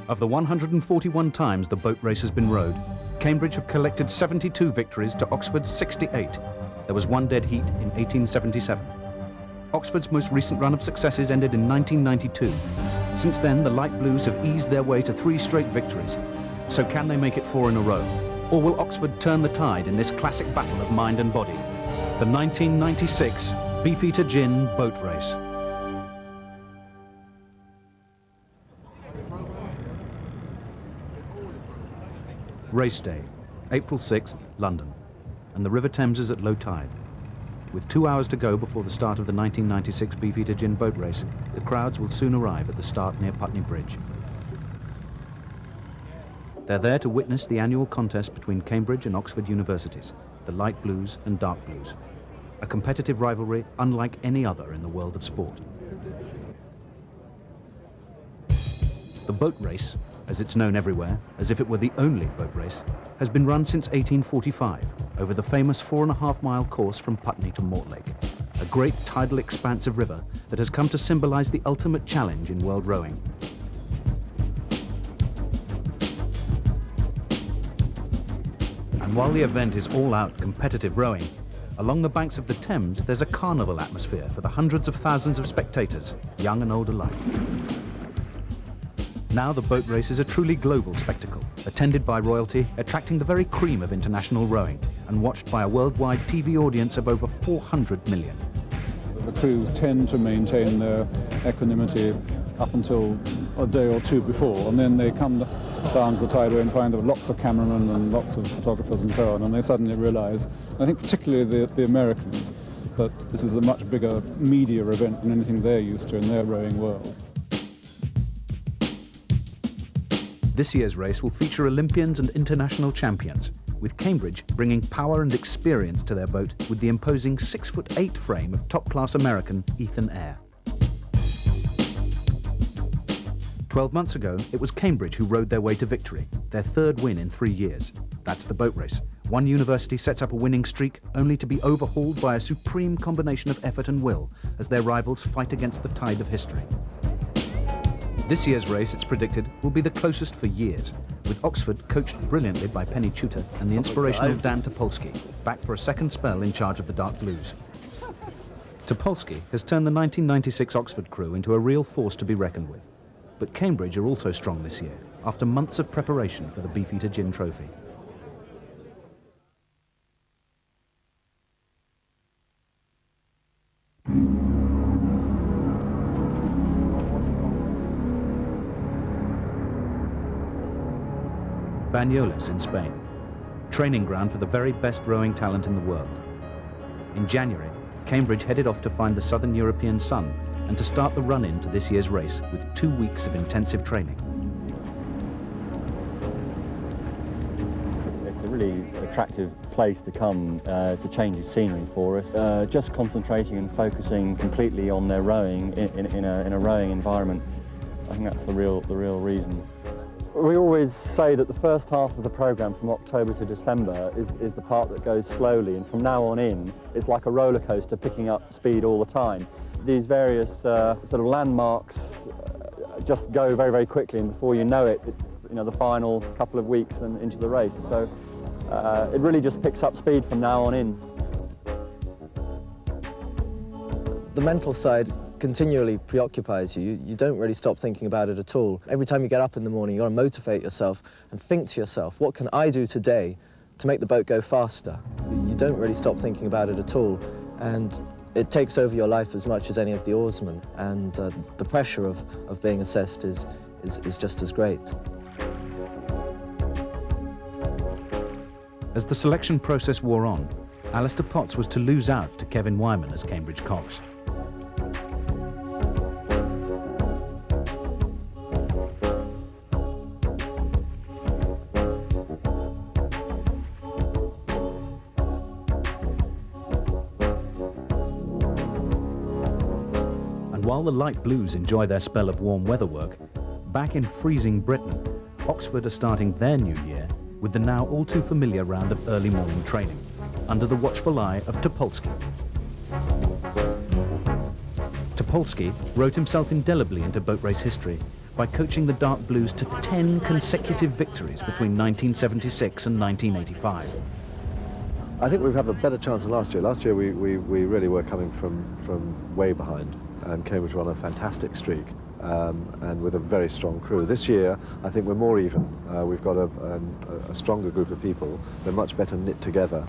Of the 141 times the boat race has been rowed, Cambridge have collected 72 victories to Oxford's 68. There was one dead heat in 1877. Oxford's most recent run of successes ended in 1992. Since then, the Light Blues have eased their way to 3 straight victories. So can they make it 4 in a row? Or will Oxford turn the tide in this classic battle of mind and body? The 1996 Beefeater Gin Boat Race. Race day, April 6th, London, and the River Thames is at low tide. With 2 hours to go before the start of the 1996 Beefeater Gin Boat Race, the crowds will soon arrive at the start near Putney Bridge. They're there to witness the annual contest between Cambridge and Oxford universities, the Light Blues and Dark Blues, a competitive rivalry unlike any other in the world of sport. The boat race, as it's known everywhere, as if it were the only boat race, has been run since 1845 over the famous 4.5-mile course from Putney to Mortlake, a great tidal expanse of river that has come to symbolize the ultimate challenge in world rowing. And while the event is all-out competitive rowing, along the banks of the Thames there's a carnival atmosphere for the hundreds of thousands of spectators, young and old alike. Now the boat race is a truly global spectacle, attended by royalty, attracting the very cream of international rowing, and watched by a worldwide TV audience of over 400 million. The crews tend to maintain their equanimity up until a day or two before, and then they come down to the tideway and find there are lots of cameramen and lots of photographers and so on, and they suddenly realize, I think particularly the Americans, that this is a much bigger media event than anything they're used to in their rowing world. This year's race will feature Olympians and international champions, with Cambridge bringing power and experience to their boat with the imposing 6'8" frame of top-class American Ethan Eyre. 12 months ago, it was Cambridge who rowed their way to victory, their 3rd win in 3 years. That's the boat race. One university sets up a winning streak only to be overhauled by a supreme combination of effort and will as their rivals fight against the tide of history. This year's race, it's predicted, will be the closest for years, with Oxford coached brilliantly by Penny Chuter and the inspirational Dan Topolsky, back for a second spell in charge of the Dark Blues. Topolsky has turned the 1996 Oxford crew into a real force to be reckoned with. But Cambridge are also strong this year, after months of preparation for the Beefeater Gin Trophy. Banyoles in Spain, training ground for the very best rowing talent in the world. In January, Cambridge headed off to find the southern European sun and to start the run-in to this year's race with 2 weeks of intensive training. It's a really attractive place to come. It's a change of scenery for us. Just concentrating and focusing completely on their rowing in a rowing environment, I think that's the real reason. We always say that the first half of the programme from October to December is the part that goes slowly, and from now on in it's like a roller coaster picking up speed all the time. These various sort of landmarks just go very, very quickly, and before you know it, it's the final couple of weeks and into the race. So it really just picks up speed from now on in. The mental side continually preoccupies you. You don't really stop thinking about it at all. Every time you get up in the morning, you've got to motivate yourself and think to yourself, what can I do today to make the boat go faster? You don't really stop thinking about it at all, and it takes over your life as much as any of the oarsmen, and the pressure of being assessed is just as great. As the selection process wore on, Alistair Potts was to lose out to Kevin Wyman as Cambridge Cox. While the Light Blues enjoy their spell of warm weather work, back in freezing Britain, Oxford are starting their new year with the now all too familiar round of early morning training, under the watchful eye of Topolsky. Topolsky wrote himself indelibly into boat race history by coaching the Dark Blues to 10 consecutive victories between 1976 and 1985. I think we've had a better chance than last year. Last year we really were coming from way behind, and Cambridge were on a fantastic streak and with a very strong crew. This year I think we're more even. We've got a stronger group of people. They're much better knit together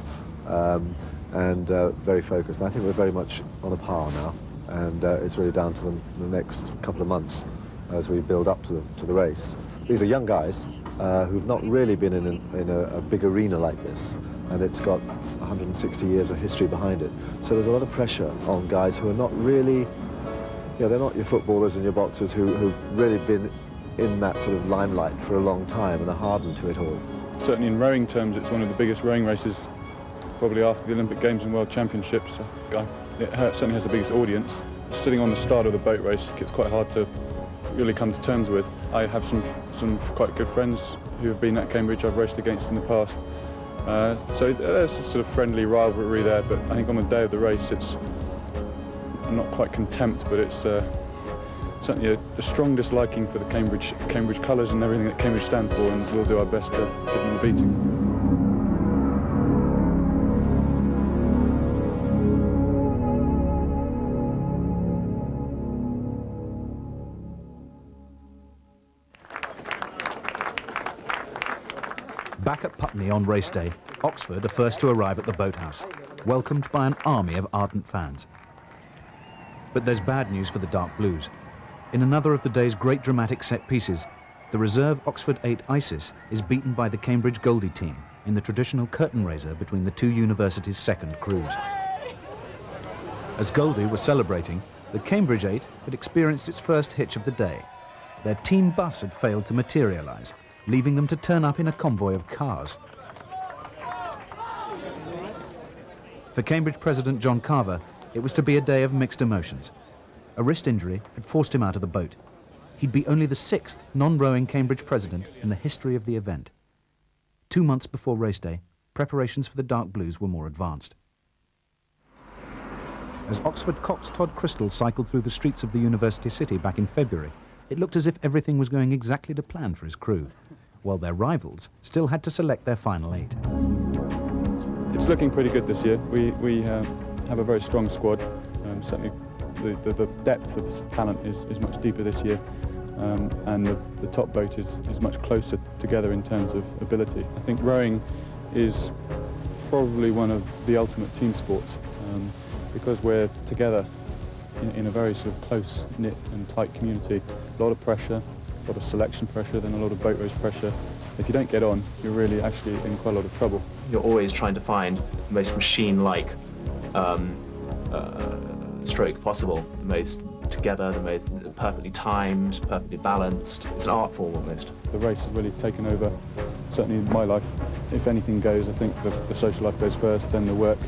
and very focused. And I think we're very much on a par now, and it's really down to the next couple of months as we build up to the race. These are young guys who've not really been in a big arena like this, and it's got 160 years of history behind it. So there's a lot of pressure on guys who are not really, they're not your footballers and your boxers who've really been in that sort of limelight for a long time and are hardened to it all. Certainly in rowing terms, it's one of the biggest rowing races probably after the Olympic Games and World Championships. It certainly has the biggest audience. Sitting on the start of the boat race, it's quite hard to really come to terms with. I have some quite good friends who have been at Cambridge I've raced against in the past. So there's a sort of friendly rivalry there, but I think on the day of the race it's not quite contempt, but it's certainly a strong disliking for the Cambridge colours and everything that Cambridge stand for, and we'll do our best to give them a beating. Back at Putney on race day, Oxford are first to arrive at the boathouse, welcomed by an army of ardent fans. But there's bad news for the Dark Blues. In another of the day's great dramatic set pieces, the reserve Oxford 8 Isis is beaten by the Cambridge Goldie team in the traditional curtain raiser between the two universities' second crews. As Goldie was celebrating, the Cambridge 8 had experienced its first hitch of the day. Their team bus had failed to materialise, leaving them to turn up in a convoy of cars. For Cambridge President John Carver, it was to be a day of mixed emotions. A wrist injury had forced him out of the boat. He'd be only the 6th non-rowing Cambridge president in the history of the event. 2 months before race day, preparations for the Dark Blues were more advanced. As Oxford cox Todd Crystal cycled through the streets of the university city back in February, it looked as if everything was going exactly to plan for his crew, while their rivals still had to select their final 8. It's looking pretty good this year. We have a very strong squad. Certainly the depth of talent is much deeper this year, and the top boat is much closer together in terms of ability. I think rowing is probably one of the ultimate team sports, because we're together in a very sort of close-knit and tight community. A lot of pressure, a lot of selection pressure, then a lot of boat race pressure. If you don't get on, you're really actually in quite a lot of trouble. You're always trying to find the most machine-like stroke possible, the most together, the most perfectly timed, perfectly balanced. It's an art form almost. The race has really taken over, certainly in my life. If anything goes, I think the social life goes first, then the work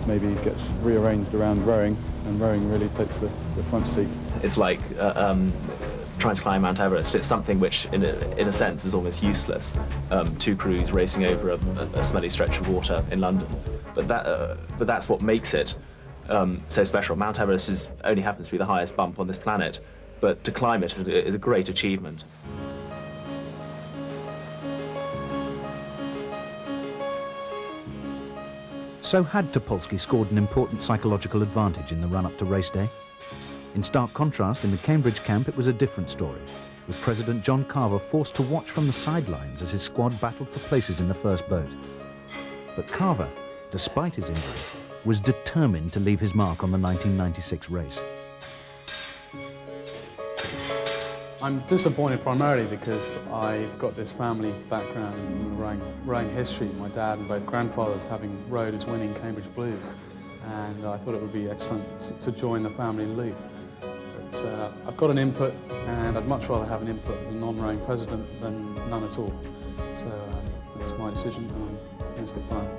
maybe gets rearranged around rowing, and rowing really takes the front seat. It's like trying to climb Mount Everest. It's something which, in a sense, is almost useless. 2 crews racing over a smelly stretch of water in London. But that's what makes it so special. Mount Everest only happens to be the highest bump on this planet, but to climb it is a great achievement. So had Topolsky scored an important psychological advantage in the run-up to race day? In stark contrast, in the Cambridge camp, it was a different story, with President John Carver forced to watch from the sidelines as his squad battled for places in the first boat. But Carver, despite his injuries, was determined to leave his mark on the 1996 race. I'm disappointed primarily because I've got this family background in the rowing history. My dad and both grandfathers having rowed as winning Cambridge Blues, and I thought it would be excellent to join the family lead. But I've got an input, and I'd much rather have an input as a non-rowing president than none at all. So that's my decision, and I'm going to stick by it.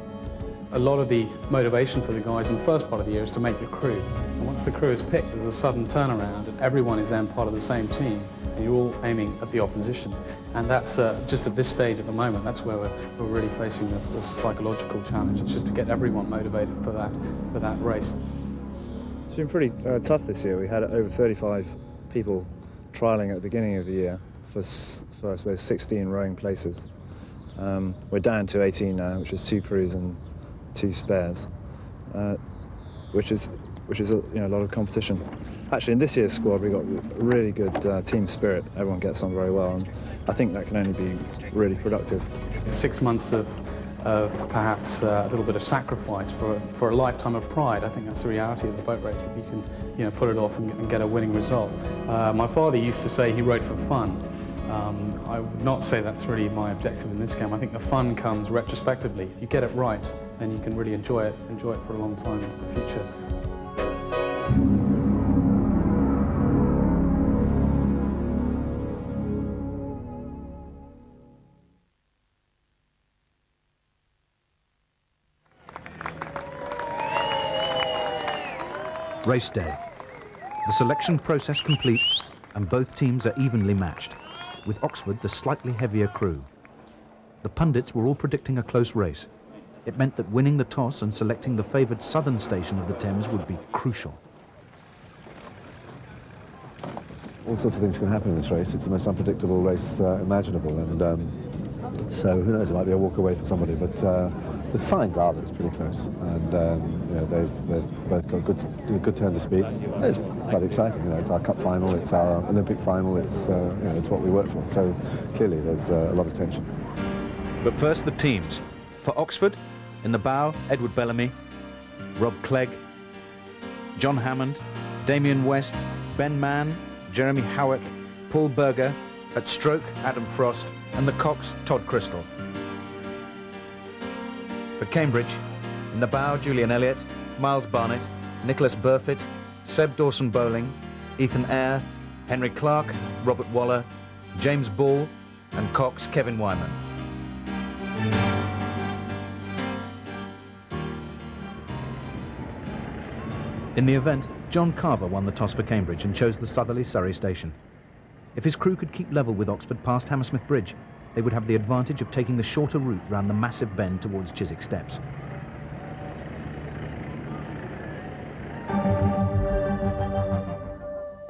A lot of the motivation for the guys in the first part of the year is to make the crew. And once the crew is picked, there's a sudden turnaround, and everyone is then part of the same team, and you're all aiming at the opposition. And that's just at this stage at the moment, that's where we're really facing the psychological challenge. It's just to get everyone motivated for that race. It's been pretty tough this year. We had over 35 people trialling at the beginning of the year for I suppose 16 rowing places. We're down to 18 now, which is 2 crews and 2 spares, which is a lot of competition. Actually, in this year's squad, we got really good team spirit. Everyone gets on very well, and I think that can only be really productive. 6 months of perhaps a little bit of sacrifice for a lifetime of pride. I think that's the reality of the boat race, if you can pull it off and get a winning result. My father used to say he rowed for fun. I would not say that's really my objective in this game. I think the fun comes retrospectively. If you get it right, then you can really enjoy it for a long time into the future. Race day. The selection process complete, and both teams are evenly matched, with Oxford the slightly heavier crew. The pundits were all predicting a close race. It meant that winning the toss and selecting the favoured southern station of the Thames would be crucial. All sorts of things can happen in this race. It's the most unpredictable race imaginable, and so who knows, it might be a walk away for somebody, but the signs are that it's pretty close, and they've both got good turns of speed. It's quite exciting. It's our cup final, it's our Olympic final, it's it's what we work for. So clearly there's a lot of tension. But first, the teams. For Oxford, in the bow, Edward Bellamy, Rob Clegg, John Hammond, Damien West, Ben Mann, Jeremy Howick, Paul Berger, at stroke, Adam Frost, and the cocks, Todd Crystal. For Cambridge, in the bow, Julian Elliott, Miles Barnett, Nicholas Burfitt, Seb Dawson-Bowling, Ethan Eyre, Henry Clark, Robert Waller, James Ball, and Cox, Kevin Wyman. In the event, John Carver won the toss for Cambridge and chose the southerly Surrey station. If his crew could keep level with Oxford past Hammersmith Bridge, they would have the advantage of taking the shorter route round the massive bend towards Chiswick Steps.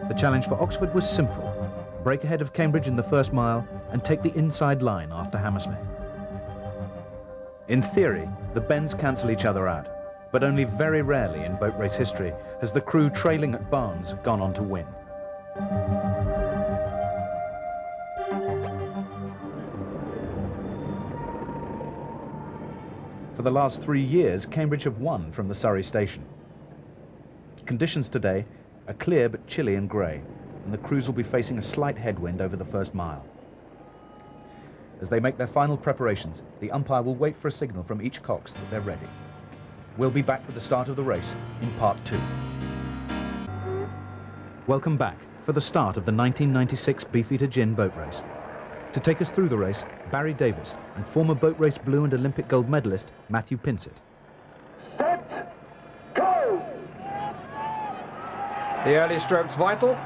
The challenge for Oxford was simple: break ahead of Cambridge in the first mile and take the inside line after Hammersmith. In theory, the bends cancel each other out, but only very rarely in boat race history has the crew trailing at Barnes gone on to win. For the last 3 years, Cambridge have won from the Surrey station. Conditions today are clear but chilly and grey, and the crews will be facing a slight headwind over the first mile. As they make their final preparations, the umpire will wait for a signal from each cox that they're ready. We'll be back with the start of the race in part 2. Welcome back for the start of the 1996 Beefeater Gin boat race. To take us through the race, Barry Davis and former boat race blue and Olympic gold medalist Matthew Pinsett. Set, go! The early stroke's vital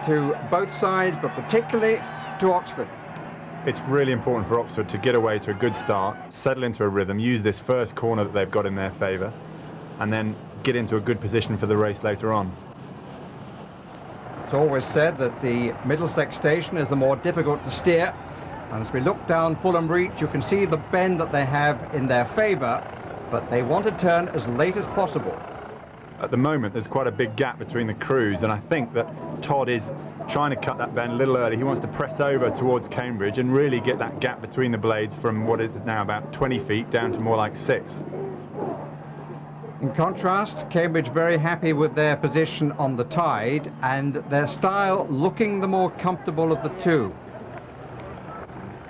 to both sides, but particularly to Oxford. It's really important for Oxford to get away to a good start, settle into a rhythm, use this first corner that they've got in their favour, and then get into a good position for the race later on. It's always said that the Middlesex station is the more difficult to steer, and as we look down Fulham Reach, you can see the bend that they have in their favour, but they want to turn as late as possible. At the moment, there's quite a big gap between the crews, and I think that Todd is trying to cut that bend a little early. He wants to press over towards Cambridge and really get that gap between the blades from what is now about 20 feet down to more like 6. In contrast, Cambridge very happy with their position on the tide and their style looking the more comfortable of the two.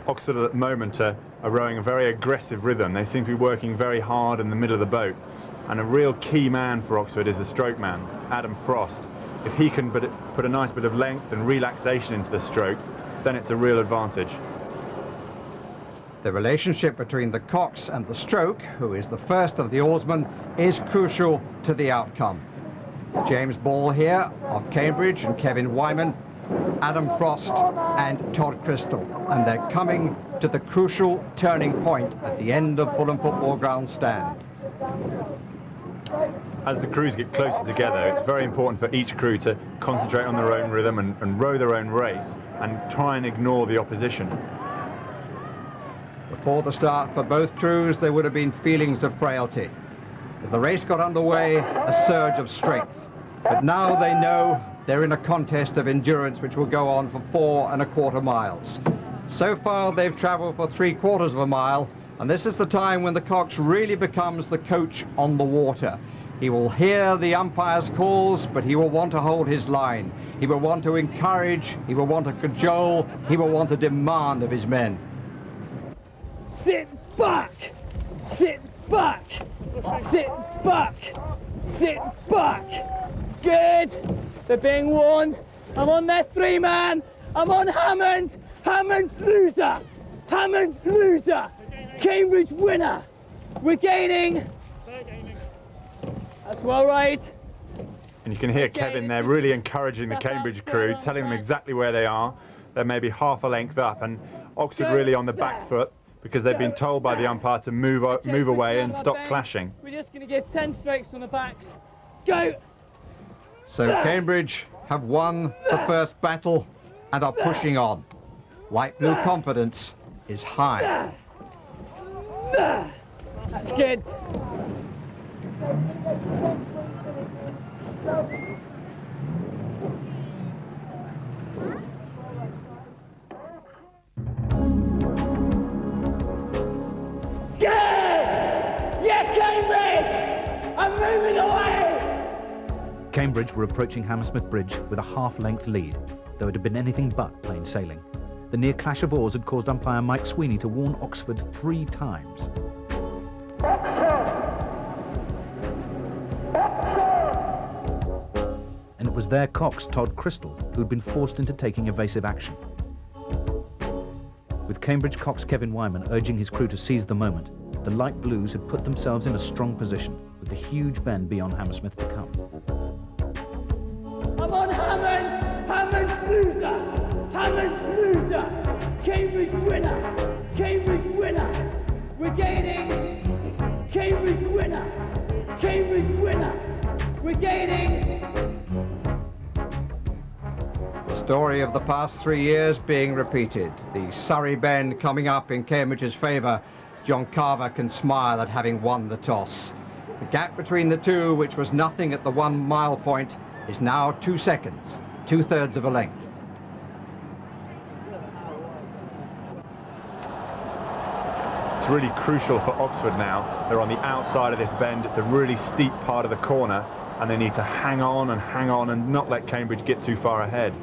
Oxford at the moment are rowing a very aggressive rhythm. They seem to be working very hard in the middle of the boat. And a real key man for Oxford is the stroke man, Adam Frost. If he can put a nice bit of length and relaxation into the stroke, then it's a real advantage. The relationship between the cox and the stroke, who is the first of the oarsmen, is crucial to the outcome. James Ball here of Cambridge and Kevin Wyman, Adam Frost and Todd Crystal, and they're coming to the crucial turning point at the end of Fulham Football Ground stand. as the crews get closer together, it's very important for each crew to concentrate on their own rhythm and row their own race and try and ignore the opposition. Before the start for both crews, there would have been feelings of frailty. As the race got underway, a surge of strength. But now they know they're in a contest of endurance which will go on for 4¼ miles. So far, they've traveled for 3/4 of a mile, and this is the time when the Cox really becomes the coach on the water. He will hear the umpire's calls, but he will want to hold his line. He will want to encourage, he will want to cajole, he will want to demand of his men. Sit back! Sit back! Sit back! Sit back! Good! They're being warned. I'm on their 3-man. I'm on Hammond. Hammond loser. Hammond loser. Cambridge winner. We're gaining. That's well right. And you can hear Kevin there really encouraging the Cambridge crew, telling them exactly where they are. They're maybe half a length up, and Oxford really on the back foot because they've been told by the umpire to move away and stop clashing. We're just going to give 10 strokes on the backs. Go! So Cambridge have won the first battle and are pushing on. Light blue confidence is high. That's good. Good! Yeah, Cambridge! I'm moving away! Cambridge were approaching Hammersmith Bridge with a half-length lead, though it had been anything but plain sailing. The near clash of oars had caused umpire Mike Sweeney to warn Oxford 3 times. And it was their cox, Todd Crystal, who had been forced into taking evasive action. With Cambridge cox Kevin Wyman urging his crew to seize the moment, the light blues had put themselves in a strong position, with the huge bend beyond Hammersmith to come. I'm on Hammond! Hammond loser! Hammond loser! Cambridge winner! Cambridge winner! We're gaining! Cambridge winner! Cambridge winner! We're gaining! The story of the past 3 years being repeated. The Surrey bend coming up in Cambridge's favour. John Carver can smile at having won the toss. The gap between the two, which was nothing at the 1 mile point, is now 2 seconds, 2/3 of a length. It's really crucial for Oxford now. They're on the outside of this bend. It's a really steep part of the corner, and they need to hang on and not let Cambridge get too far ahead.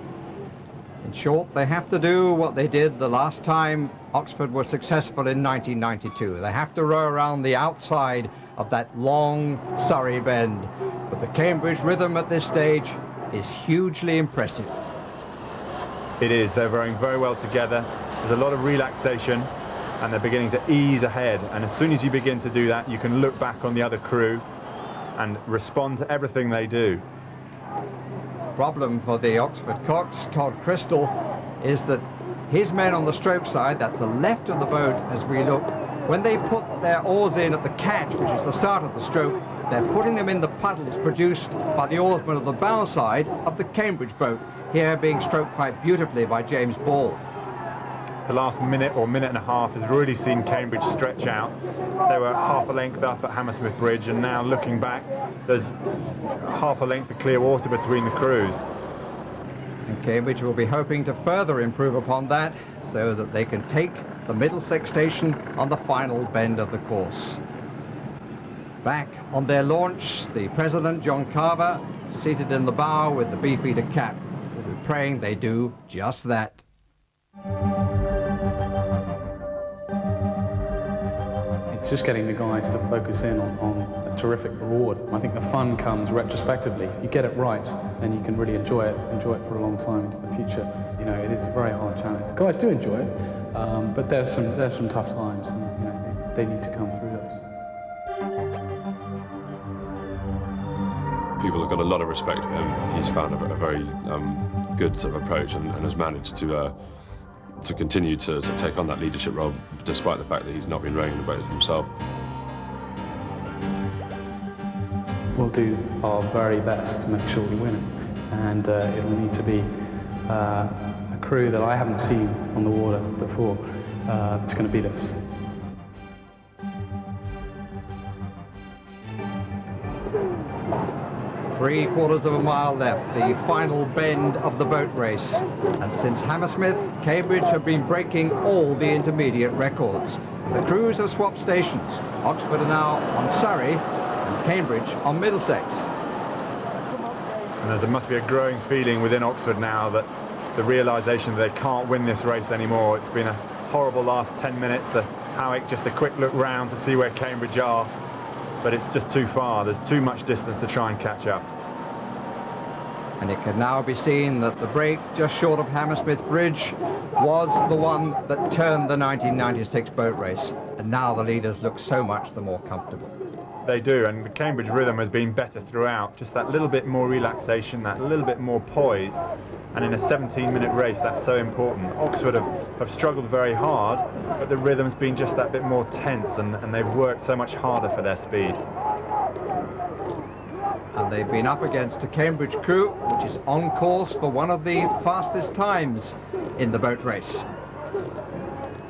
In short, they have to do what they did the last time Oxford were successful in 1992. They have to row around the outside of that long Surrey bend. But the Cambridge rhythm at this stage is hugely impressive. It is. They're rowing very well together. There's a lot of relaxation, and they're beginning to ease ahead. And as soon as you begin to do that, you can look back on the other crew and respond to everything they do. Problem for the Oxford cox, Todd Crystal, is that his men on the stroke side, that's the left of the boat as we look, when they put their oars in at the catch, which is the start of the stroke, they're putting them in the puddles produced by the oarsmen of the bow side of the Cambridge boat, here being stroked quite beautifully by James Ball. The last minute or minute and a half has really seen Cambridge stretch out. They were half a length up at Hammersmith Bridge, and now looking back, there's half a length of clear water between the crews. And Cambridge will be hoping to further improve upon that so that they can take the Middlesex station on the final bend of the course. Back on their launch, the President, John Carver, seated in the bow with the Beefeater cap. We'll be praying they do just that. It's just getting the guys to focus in on a terrific reward. I think the fun comes retrospectively. If you get it right, then you can really enjoy it for a long time into the future. You know, it is a very hard challenge. The guys do enjoy it, but there's some tough times, and you know, they need to come through those. People have got a lot of respect for him. He's found a very good sort of approach and has managed to continue to take on that leadership role, despite the fact that he's not been rowing the boat himself. we'll do our very best to make sure we win it. And it'll need to be a crew that I haven't seen on the water before that's going to beat us. Three-quarters of a mile left, the final bend of the boat race. And since Hammersmith, Cambridge have been breaking all the intermediate records. The crews have swapped stations. Oxford are now on Surrey and Cambridge on Middlesex. And there must be a growing feeling within Oxford now that the realisation that they can't win this race anymore. It's been a horrible last 10 minutes. Howick, just a quick look round to see where Cambridge are. But it's just too far. There's too much distance to try and catch up. And it can now be seen that the break just short of Hammersmith Bridge was the one that turned the 1996 boat race. And now the leaders look so much the more comfortable. They do, and the Cambridge rhythm has been better throughout. Just that little bit more relaxation, that little bit more poise. And in a 17-minute race, that's so important. Oxford have struggled very hard, but the rhythm's been just that bit more tense, and they've worked so much harder for their speed. And they've been up against a Cambridge crew, which is on course for one of the fastest times in the boat race.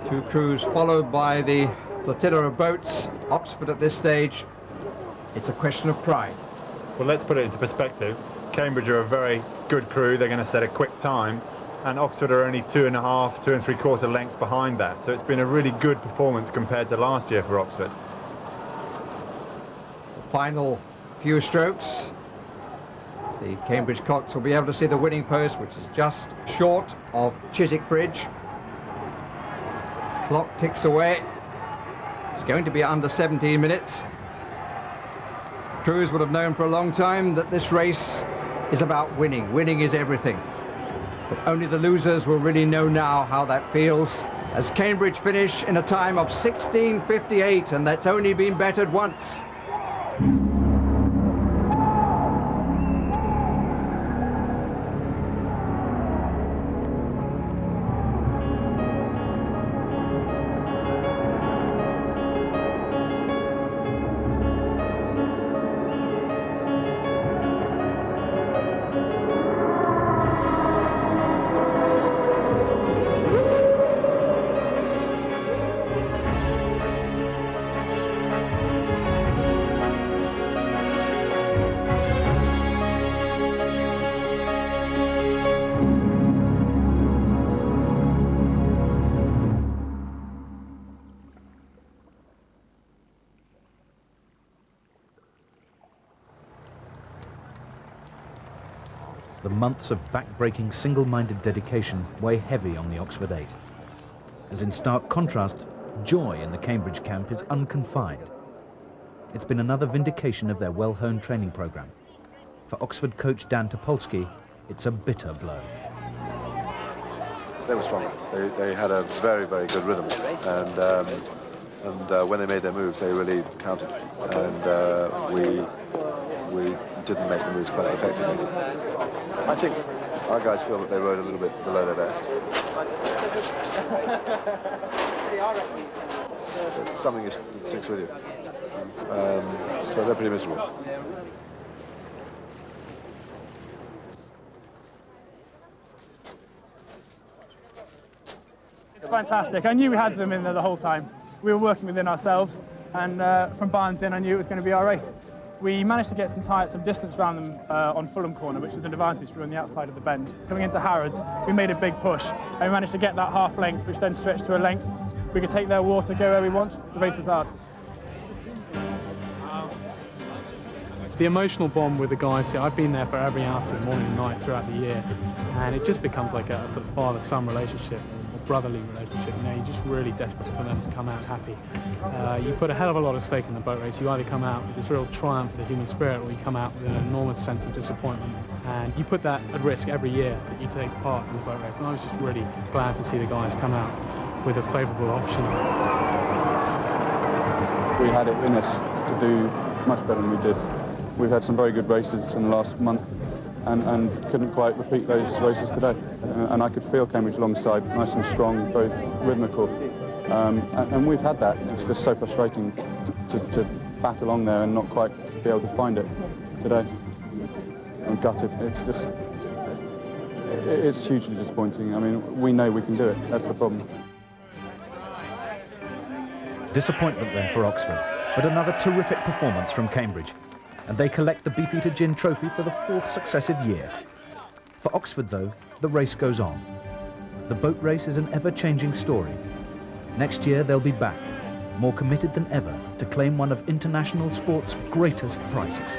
Two crews followed by the flotilla of boats. Oxford at this stage, it's a question of pride. Well, let's put it into perspective. Cambridge are a very good crew. They're going to set a quick time, and Oxford are only 2.5, 2 3/4 lengths behind that. So it's been a really good performance compared to last year for Oxford. The final few strokes. The Cambridge Cocks will be able to see the winning post, which is just short of Chiswick Bridge. Clock ticks away. It's going to be under 17 minutes. Crews would have known for a long time that this race is about winning. Winning is everything. But only the losers will really know now how that feels, as Cambridge finish in a time of 16:58, and that's only been bettered once. The months of back-breaking, single-minded dedication weigh heavy on the Oxford 8. As in stark contrast, joy in the Cambridge camp is unconfined. It's been another vindication of their well-honed training programme. For Oxford coach Dan Topolsky, it's a bitter blow. They were stronger. They had a very, very good rhythm, and when they made their moves, they really counted. And we didn't make the moves quite as effectively. I think our guys feel that they rode a little bit below their best. It's something that sticks with you. So they're pretty miserable. It's fantastic. I knew we had them in there the whole time. We were working within ourselves, and from Barnes in, I knew it was going to be our race. We managed to get some distance around them on Fulham Corner, which was an advantage. We were on the outside of the bend. Coming into Harrods, we made a big push, and we managed to get that half length, which then stretched to a length. We could take their water, go where we want. The race was ours. The emotional bond with the guys here, I've been there for every hour, morning and night throughout the year, and it just becomes like a sort of father-son relationship, or brotherly relationship. You know, you're just really desperate for them to come out happy. You put a hell of a lot of stake in the boat race. You either come out with this real triumph of the human spirit, or you come out with an enormous sense of disappointment. And you put that at risk every year that you take part in the boat race. And I was just really glad to see the guys come out with a favourable option. We had it in us to do much better than we did. We've had some very good races in the last month and couldn't quite repeat those races today. And I could feel Cambridge alongside, nice and strong, very rhythmical. And we've had that. It's just so frustrating to bat along there and not quite be able to find it today. I'm gutted. It's hugely disappointing. I mean, we know we can do it. That's the problem. Disappointment then for Oxford, but another terrific performance from Cambridge. And they collect the Beefeater Gin Trophy for the 4th successive year. For Oxford, though, the race goes on. The boat race is an ever-changing story. Next year, they'll be back, more committed than ever to claim one of international sport's greatest prizes.